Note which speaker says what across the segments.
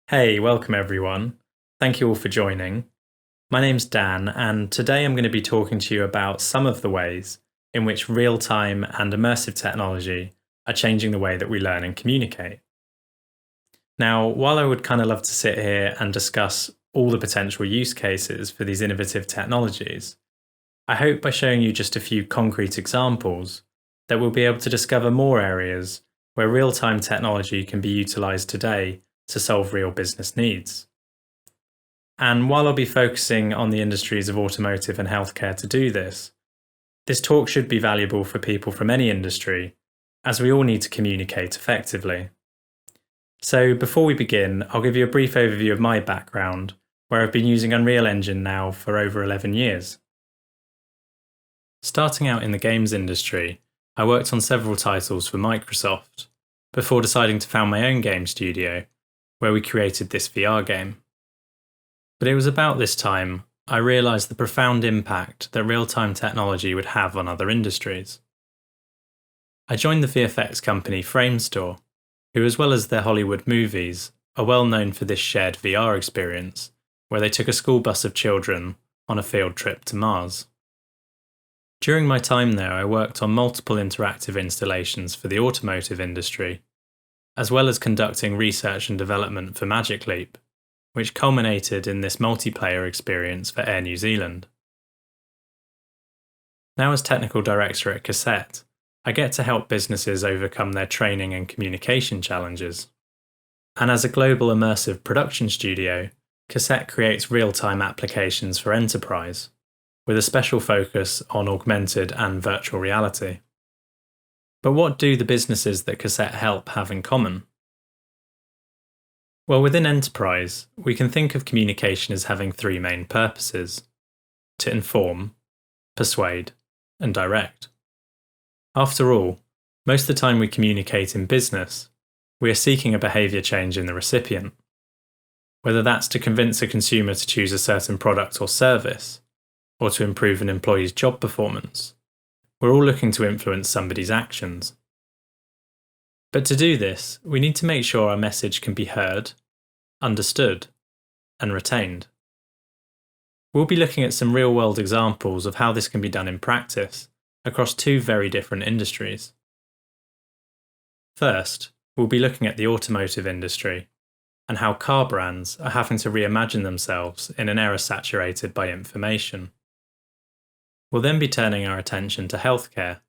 Speaker 1: Hey, welcome everyone. Thank you all for joining. My name's Dan, and today I'm going to be talking to you about some of the ways in which real-time and immersive technology are changing the way that we learn and communicate. Now, while I would kind of love to sit here and discuss all the potential use cases for these innovative technologies, I hope by showing you just a few concrete examples that we'll be able to discover more areas where real-time technology can be utilised today to solve real business needs. And while I'll be focusing on the industries of automotive and healthcare to do this, this talk should be valuable for people from any industry, as we all need to communicate effectively. So before we begin, I'll give you a brief overview of my background, where I've been using Unreal Engine now for over 11 years. Starting out in the games industry, I worked on several titles for Microsoft, before deciding to found my own game studio, where we created this VR game. But it was about this time I realised the profound impact that real-time technology would have on other industries. I joined the VFX company Framestore, who, as well as their Hollywood movies, are well known for this shared VR experience, where they took a school bus of children on a field trip to Mars. During my time there, I worked on multiple interactive installations for the automotive industry, as well as conducting research and development for Magic Leap, which culminated in this multiplayer experience for Air New Zealand. Now as technical director at Cassette, I get to help businesses overcome their training and communication challenges. And as a global immersive production studio, Cassette creates real-time applications for enterprise, with a special focus on augmented and virtual reality. But what do the businesses that Cassette help have in common? Well, within enterprise, we can think of communication as having three main purposes: to inform, persuade, and direct. After all, most of the time we communicate in business, we are seeking a behaviour change in the recipient. Whether that's to convince a consumer to choose a certain product or service, or to improve an employee's job performance, we're all looking to influence somebody's actions. But to do this, we need to make sure our message can be heard, understood, and retained. We'll be looking at some real-world examples of how this can be done in practice across two very different industries. First, we'll be looking at the automotive industry and how car brands are having to reimagine themselves in an era saturated by information. We'll then be turning our attention to healthcare,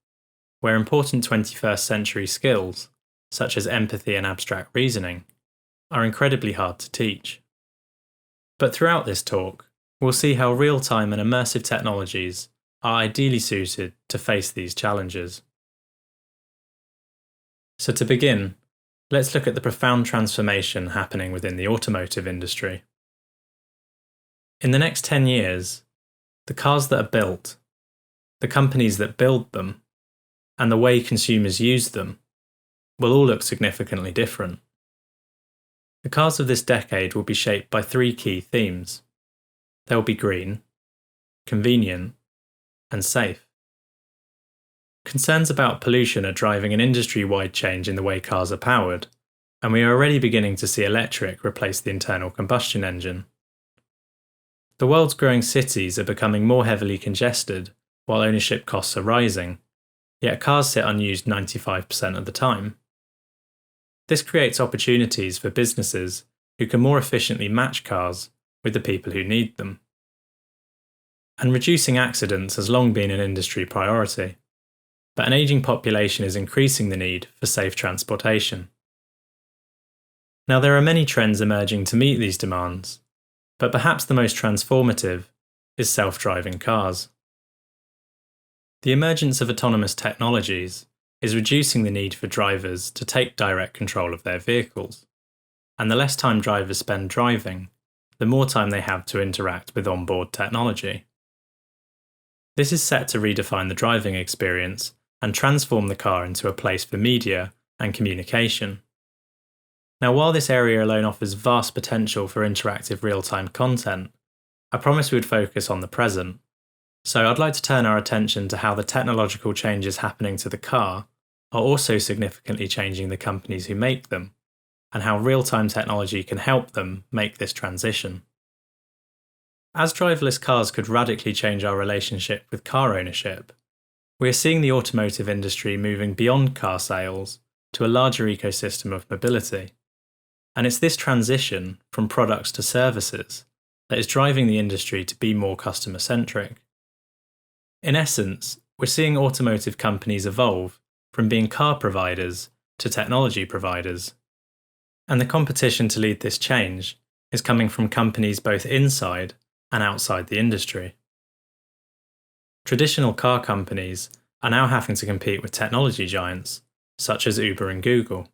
Speaker 1: where important 21st century skills, such as empathy and abstract reasoning, are incredibly hard to teach. But throughout this talk, we'll see how real-time and immersive technologies are ideally suited to face these challenges. So to begin, let's look at the profound transformation happening within the automotive industry. In the next 10 years, the cars that are built, the companies that build them, and the way consumers use them will all look significantly different. The cars of this decade will be shaped by three key themes. They'll be green, convenient, and safe. Concerns about pollution are driving an industry-wide change in the way cars are powered, and we are already beginning to see electric replace the internal combustion engine. The world's growing cities are becoming more heavily congested, while ownership costs are rising, yet cars sit unused 95% of the time. This creates opportunities for businesses who can more efficiently match cars with the people who need them. And reducing accidents has long been an industry priority, but an ageing population is increasing the need for safe transportation. Now, there are many trends emerging to meet these demands, but perhaps the most transformative is self-driving cars. The emergence of autonomous technologies is reducing the need for drivers to take direct control of their vehicles, and the less time drivers spend driving, the more time they have to interact with onboard technology. This is set to redefine the driving experience and transform the car into a place for media and communication. Now, while this area alone offers vast potential for interactive real-time content, I promised we would focus on the present So I'd like to turn our attention to how the technological changes happening to the car are also significantly changing the companies who make them, and how real-time technology can help them make this transition. As driverless cars could radically change our relationship with car ownership, we are seeing the automotive industry moving beyond car sales to a larger ecosystem of mobility. And it's this transition from products to services that is driving the industry to be more customer-centric. In essence, we're seeing automotive companies evolve from being car providers to technology providers. And the competition to lead this change is coming from companies both inside and outside the industry. Traditional car companies are now having to compete with technology giants such as Uber and Google.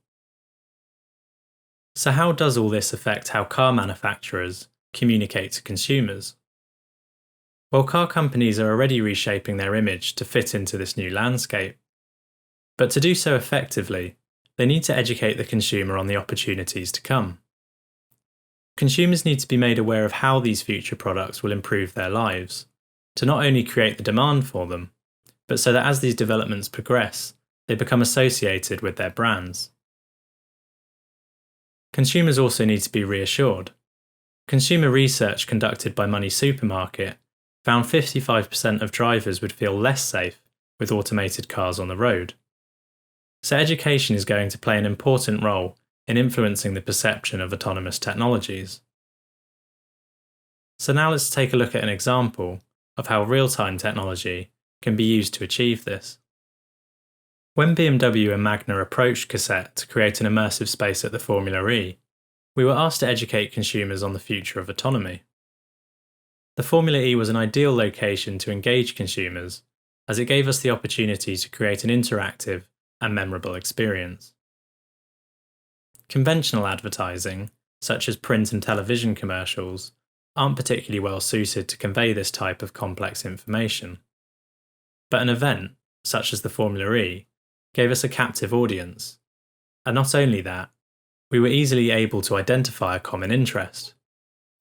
Speaker 1: So how does all this affect how car manufacturers communicate to consumers? Well, car companies are already reshaping their image to fit into this new landscape. But to do so effectively, they need to educate the consumer on the opportunities to come. Consumers need to be made aware of how these future products will improve their lives, to not only create the demand for them, but so that as these developments progress, they become associated with their brands. Consumers also need to be reassured. Consumer research conducted by Money Supermarket found 55% of drivers would feel less safe with automated cars on the road. So education is going to play an important role in influencing the perception of autonomous technologies. So now let's take a look at an example of how real-time technology can be used to achieve this. When BMW and Magna approached Cassette to create an immersive space at the Formula E, we were asked to educate consumers on the future of autonomy. The Formula E was an ideal location to engage consumers, as it gave us the opportunity to create an interactive and memorable experience. Conventional advertising, such as print and television commercials, aren't particularly well suited to convey this type of complex information. But an event, such as the Formula E, gave us a captive audience. And not only that, we were easily able to identify a common interest.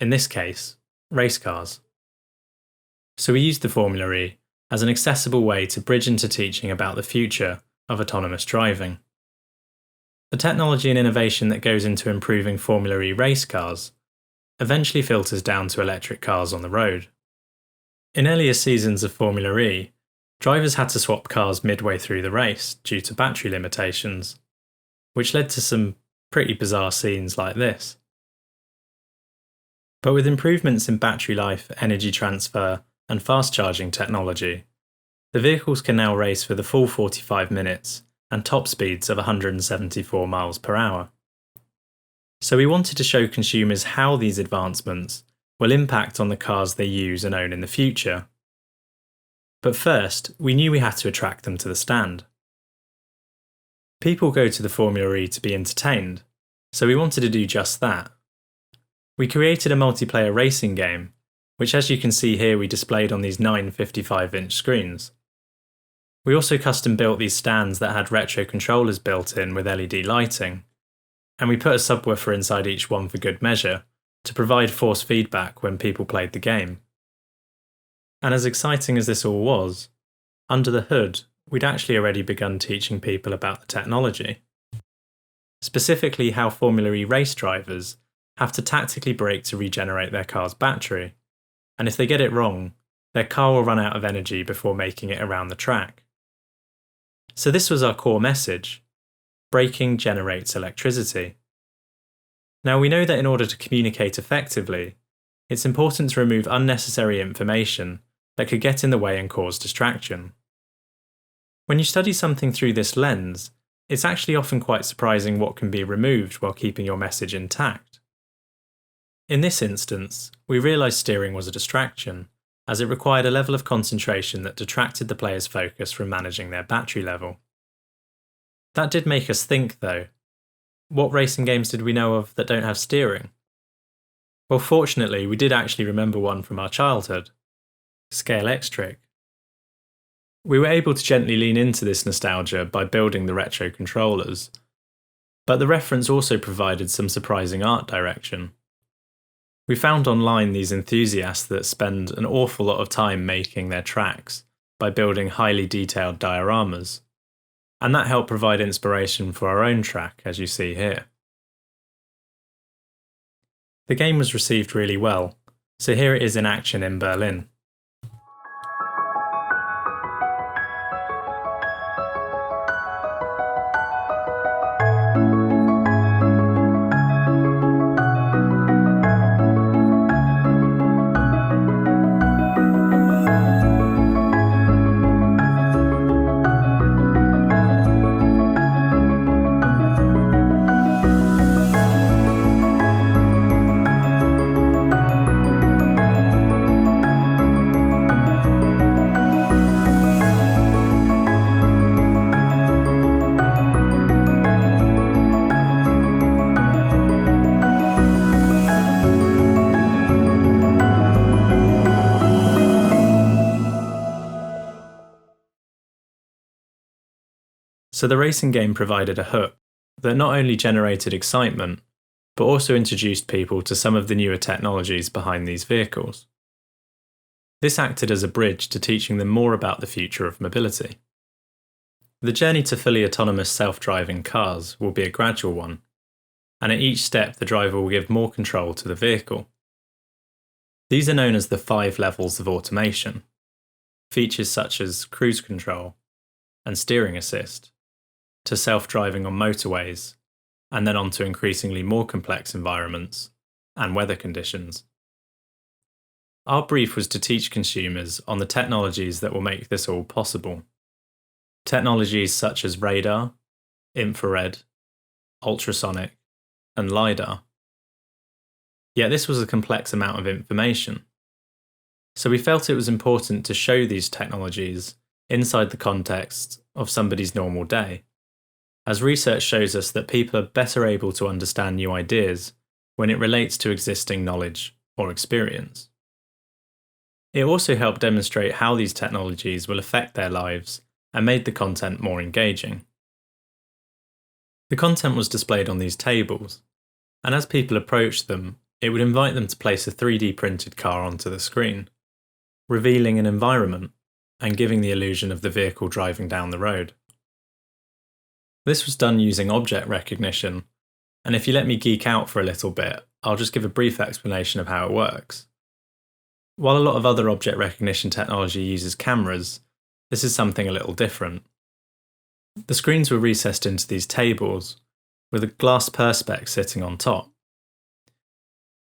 Speaker 1: In this case, race cars. So we used the Formula E as an accessible way to bridge into teaching about the future of autonomous driving. The technology and innovation that goes into improving Formula E race cars eventually filters down to electric cars on the road. In earlier seasons of Formula E, drivers had to swap cars midway through the race due to battery limitations, which led to some pretty bizarre scenes like this. But with improvements in battery life, energy transfer, and fast charging technology, the vehicles can now race for the full 45 minutes and top speeds of 174 miles per hour. So we wanted to show consumers how these advancements will impact on the cars they use and own in the future. But first, we knew we had to attract them to the stand. People go to the Formula E to be entertained, so we wanted to do just that. We created a multiplayer racing game, which as you can see here we displayed on these 9 55-inch screens. We also custom built these stands that had retro controllers built in with LED lighting, and we put a subwoofer inside each one for good measure to provide force feedback when people played the game. And as exciting as this all was, under the hood we'd actually already begun teaching people about the technology. Specifically how Formula E race drivers have to tactically brake to regenerate their car's battery, and if they get it wrong, their car will run out of energy before making it around the track. So this was our core message: braking generates electricity. Now we know that in order to communicate effectively, it's important to remove unnecessary information that could get in the way and cause distraction. When you study something through this lens, it's actually often quite surprising what can be removed while keeping your message intact. In this instance, we realised steering was a distraction, as it required a level of concentration that detracted the player's focus from managing their battery level. That did make us think though. What racing games did we know of that don't have steering? Well, fortunately, we did actually remember one from our childhood: Scale X-Trick. We were able to gently lean into this nostalgia by building the retro controllers, but the reference also provided some surprising art direction. We found online these enthusiasts that spend an awful lot of time making their tracks by building highly detailed dioramas, and that helped provide inspiration for our own track, as you see here. The game was received really well, so here it is in action in Berlin. So the racing game provided a hook that not only generated excitement, but also introduced people to some of the newer technologies behind these vehicles. This acted as a bridge to teaching them more about the future of mobility. The journey to fully autonomous self-driving cars will be a gradual one, and at each step the driver will give more control to the vehicle. These are known as the 5 levels of automation. Features such as cruise control and steering assist, to self-driving on motorways, and then on to increasingly more complex environments and weather conditions. Our brief was to teach consumers on the technologies that will make this all possible. Technologies such as radar, infrared, ultrasonic, and LiDAR. Yet this was a complex amount of information. So we felt it was important to show these technologies inside the context of somebody's normal day, as research shows us that people are better able to understand new ideas when it relates to existing knowledge or experience. It also helped demonstrate how these technologies will affect their lives and made the content more engaging. The content was displayed on these tables, and as people approached them, it would invite them to place a 3D printed car onto the screen, revealing an environment and giving the illusion of the vehicle driving down the road. This was done using object recognition, and if you let me geek out for a little bit, I'll just give a brief explanation of how it works. While a lot of other object recognition technology uses cameras, this is something a little different. The screens were recessed into these tables, with a glass perspex sitting on top.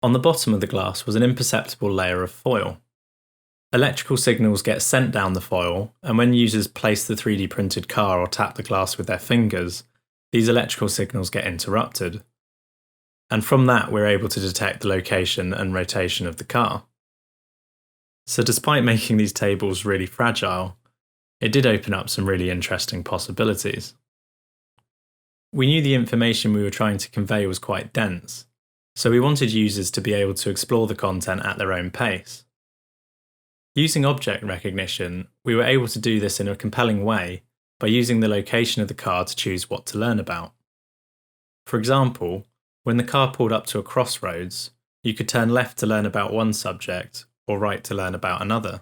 Speaker 1: On the bottom of the glass was an imperceptible layer of foil. Electrical signals get sent down the foil, and when users place the 3D printed car or tap the glass with their fingers, these electrical signals get interrupted. And from that, we're able to detect the location and rotation of the car. So despite making these tables really fragile, it did open up some really interesting possibilities. We knew the information we were trying to convey was quite dense, so we wanted users to be able to explore the content at their own pace. Using object recognition, we were able to do this in a compelling way by using the location of the car to choose what to learn about. For example, when the car pulled up to a crossroads, you could turn left to learn about one subject or right to learn about another.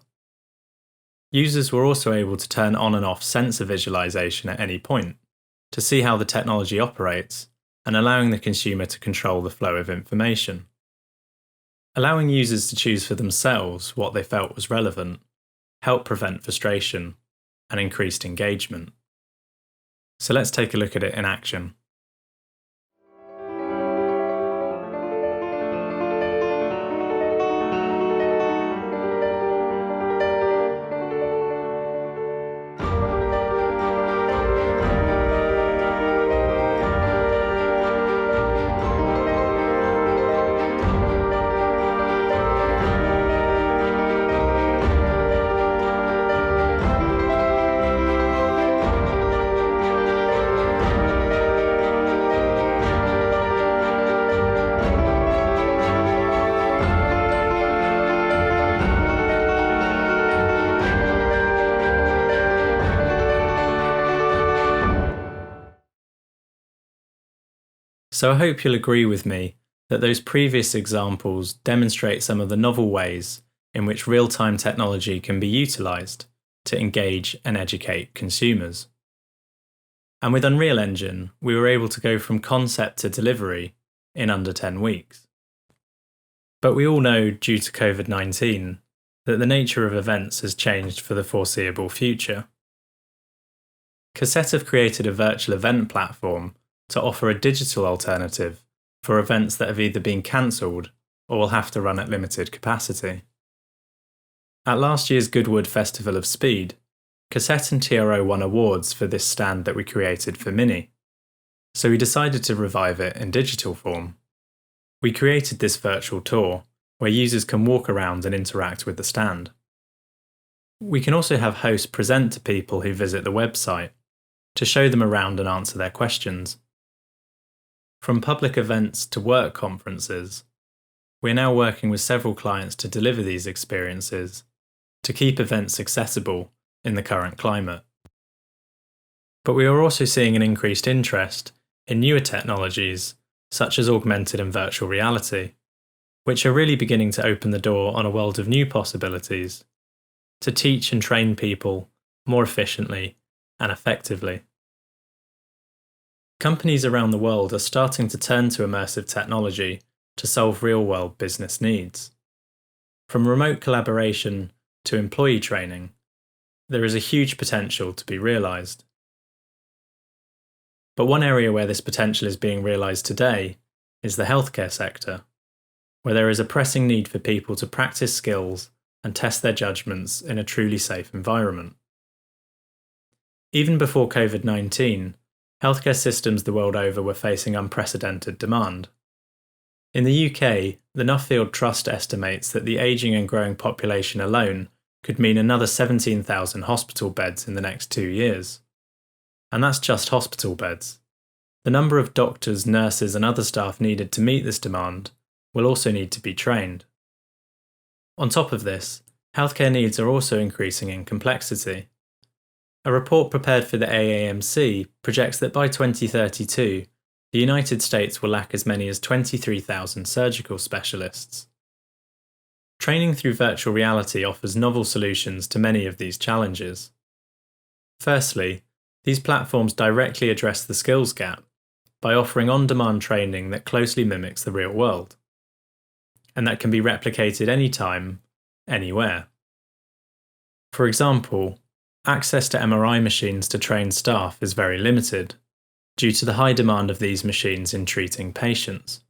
Speaker 1: Users were also able to turn on and off sensor visualization at any point to see how the technology operates and allowing the consumer to control the flow of information. Allowing users to choose for themselves what they felt was relevant helped prevent frustration and increased engagement. So let's take a look at it in action. So I hope you'll agree with me that those previous examples demonstrate some of the novel ways in which real-time technology can be utilised to engage and educate consumers. And with Unreal Engine, we were able to go from concept to delivery in under 10 weeks. But we all know, due to COVID-19, that the nature of events has changed for the foreseeable future. Cassette have created a virtual event platform to offer a digital alternative for events that have either been cancelled or will have to run at limited capacity. At last year's Goodwood Festival of Speed, Cassette and TRO won awards for this stand that we created for Mini, so we decided to revive it in digital form. We created this virtual tour, where users can walk around and interact with the stand. We can also have hosts present to people who visit the website, to show them around and answer their questions. From public events to work conferences, we're now working with several clients to deliver these experiences, to keep events accessible in the current climate. But we are also seeing an increased interest in newer technologies, such as augmented and virtual reality, which are really beginning to open the door on a world of new possibilities, to teach and train people more efficiently and effectively. Companies around the world are starting to turn to immersive technology to solve real-world business needs. From remote collaboration to employee training, there is a huge potential to be realised. But one area where this potential is being realised today is the healthcare sector, where there is a pressing need for people to practice skills and test their judgments in a truly safe environment. Even before COVID-19, healthcare systems the world over were facing unprecedented demand. In the UK, the Nuffield Trust estimates that the ageing and growing population alone could mean another 17,000 hospital beds in the next 2 years. And that's just hospital beds. The number of doctors, nurses and other staff needed to meet this demand will also need to be trained. On top of this, healthcare needs are also increasing in complexity. A report prepared for the AAMC projects that by 2032, the United States will lack as many as 23,000 surgical specialists. Training through virtual reality offers novel solutions to many of these challenges. Firstly, these platforms directly address the skills gap by offering on-demand training that closely mimics the real world, and that can be replicated anytime, anywhere. For example, access to MRI machines to train staff is very limited, due to the high demand of these machines in treating patients.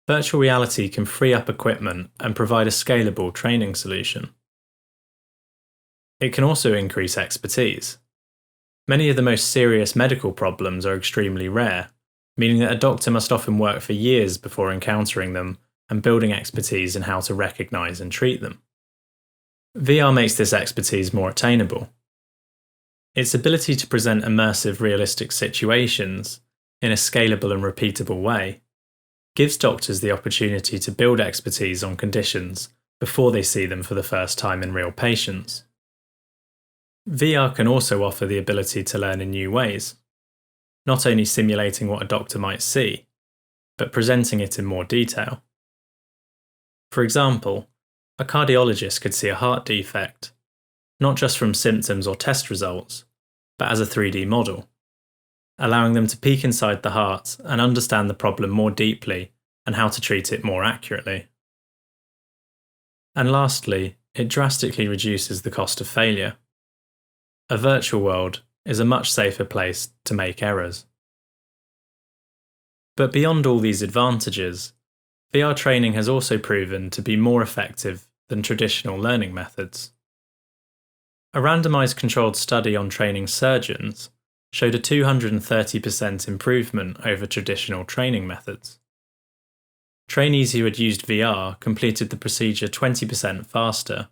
Speaker 1: Virtual reality can free up equipment and provide a scalable training solution. It can also increase expertise. Many of the most serious medical problems are extremely rare, meaning that a doctor must often work for years before encountering them and building expertise in how to recognise and treat them. VR makes this expertise more attainable. Its ability to present immersive, realistic situations in a scalable and repeatable way gives doctors the opportunity to build expertise on conditions before they see them for the first time in real patients. VR can also offer the ability to learn in new ways, not only simulating what a doctor might see, but presenting it in more detail. For example, a cardiologist could see a heart defect, not just from symptoms or test results, but as a 3D model, allowing them to peek inside the heart and understand the problem more deeply and how to treat it more accurately. And lastly, it drastically reduces the cost of failure. A virtual world is a much safer place to make errors. But beyond all these advantages, VR training has also proven to be more effective than traditional learning methods. A randomised controlled study on training surgeons showed a 230% improvement over traditional training methods. Trainees who had used VR completed the procedure 20% faster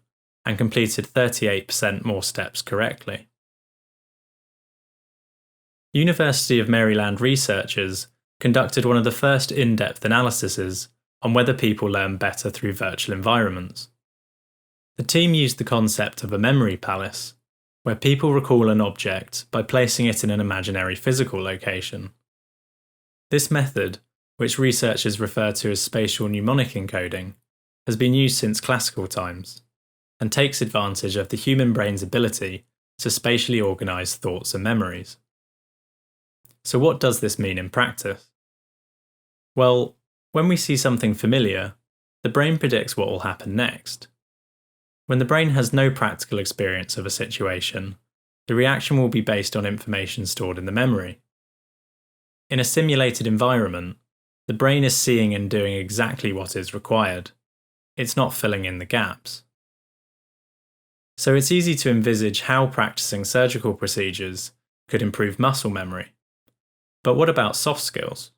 Speaker 1: and completed 38% more steps correctly. University of Maryland researchers conducted one of the first in-depth analyses on whether people learn better through virtual environments. The team used the concept of a memory palace, where people recall an object by placing it in an imaginary physical location. This method which researchers refer to as spatial mnemonic encoding, has been used since classical times, and takes advantage of the human brain's ability to spatially organise thoughts and memories. So what does this mean in practice? Well, when we see something familiar, the brain predicts what will happen next. When the brain has no practical experience of a situation, the reaction will be based on information stored in the memory. In a simulated environment, the brain is seeing and doing exactly what is required. It's not filling in the gaps. So it's easy to envisage how practicing surgical procedures could improve muscle memory. But what about soft skills?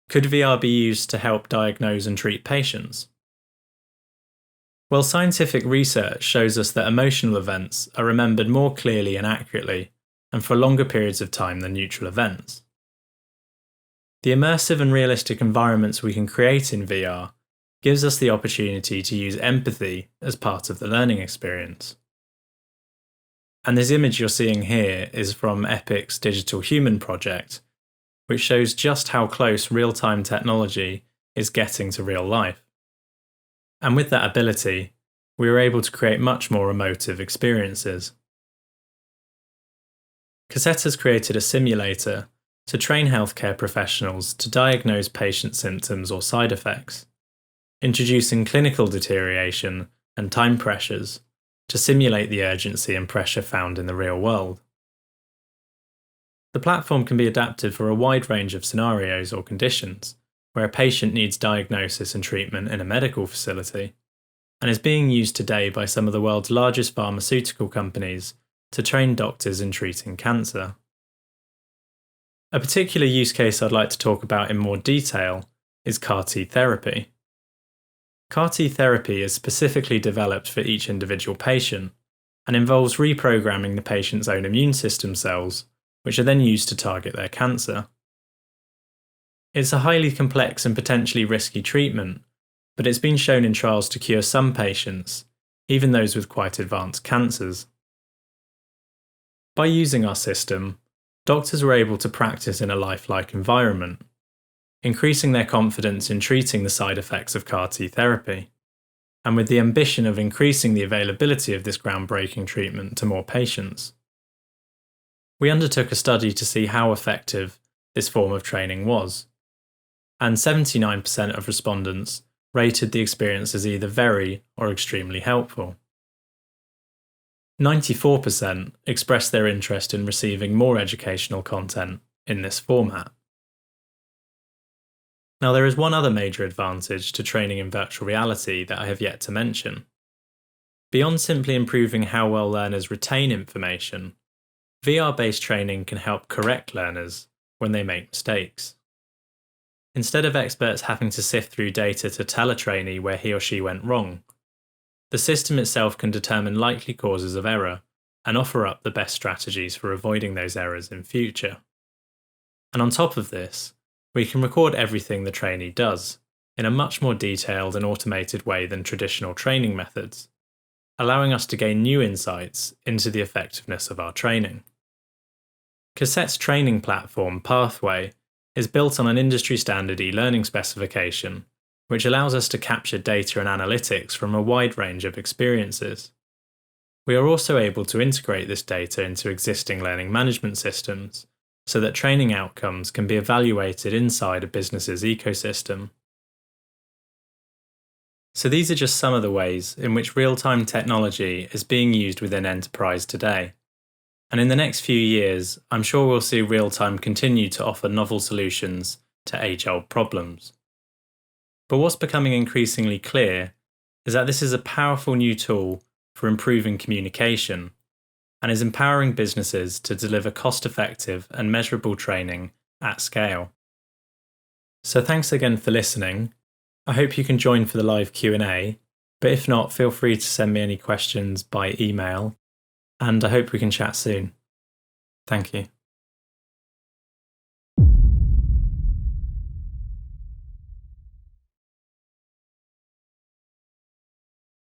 Speaker 1: Could VR be used to help diagnose and treat patients? Well, scientific research shows us that emotional events are remembered more clearly and accurately, and for longer periods of time than neutral events. The immersive and realistic environments we can create in VR gives us the opportunity to use empathy as part of the learning experience. And this image you're seeing here is from Epic's Digital Human project, which shows just how close real-time technology is getting to real life. And with that ability, we were able to create much more emotive experiences. Cassette has created a simulator to train healthcare professionals to diagnose patient symptoms or side effects, introducing clinical deterioration and time pressures to simulate the urgency and pressure found in the real world. The platform can be adapted for a wide range of scenarios or conditions where a patient needs diagnosis and treatment in a medical facility, and is being used today by some of the world's largest pharmaceutical companies to train doctors in treating cancer. A particular use case I'd like to talk about in more detail is CAR-T therapy. CAR-T therapy is specifically developed for each individual patient and involves reprogramming the patient's own immune system cells, which are then used to target their cancer. It's a highly complex and potentially risky treatment, but it's been shown in trials to cure some patients, even those with quite advanced cancers. By using our system, doctors were able to practice in a lifelike environment, increasing their confidence in treating the side effects of CAR-T therapy, and with the ambition of increasing the availability of this groundbreaking treatment to more patients. We undertook a study to see how effective this form of training was, and 79% of respondents rated the experience as either very or extremely helpful. 94% expressed their interest in receiving more educational content in this format. Now, there is one other major advantage to training in virtual reality that I have yet to mention. Beyond simply improving how well learners retain information, VR-based training can help correct learners when they make mistakes. Instead of experts having to sift through data to tell a trainee where he or she went wrong, the system itself can determine likely causes of error and offer up the best strategies for avoiding those errors in future. And on top of this, we can record everything the trainee does in a much more detailed and automated way than traditional training methods, allowing us to gain new insights into the effectiveness of our training. Cassette's training platform, Pathway, is built on an industry-standard e-learning specification, which allows us to capture data and analytics from a wide range of experiences. We are also able to integrate this data into existing learning management systems, so that training outcomes can be evaluated inside a business's ecosystem. So these are just some of the ways in which real-time technology is being used within enterprise today. And in the next few years, I'm sure we'll see real-time continue to offer novel solutions to age-old problems. But what's becoming increasingly clear is that this is a powerful new tool for improving communication and is empowering businesses to deliver cost-effective and measurable training at scale. So thanks again for listening. I hope you can join for the live Q&A, but if not, feel free to send me any questions by email, and I hope we can chat soon. Thank you.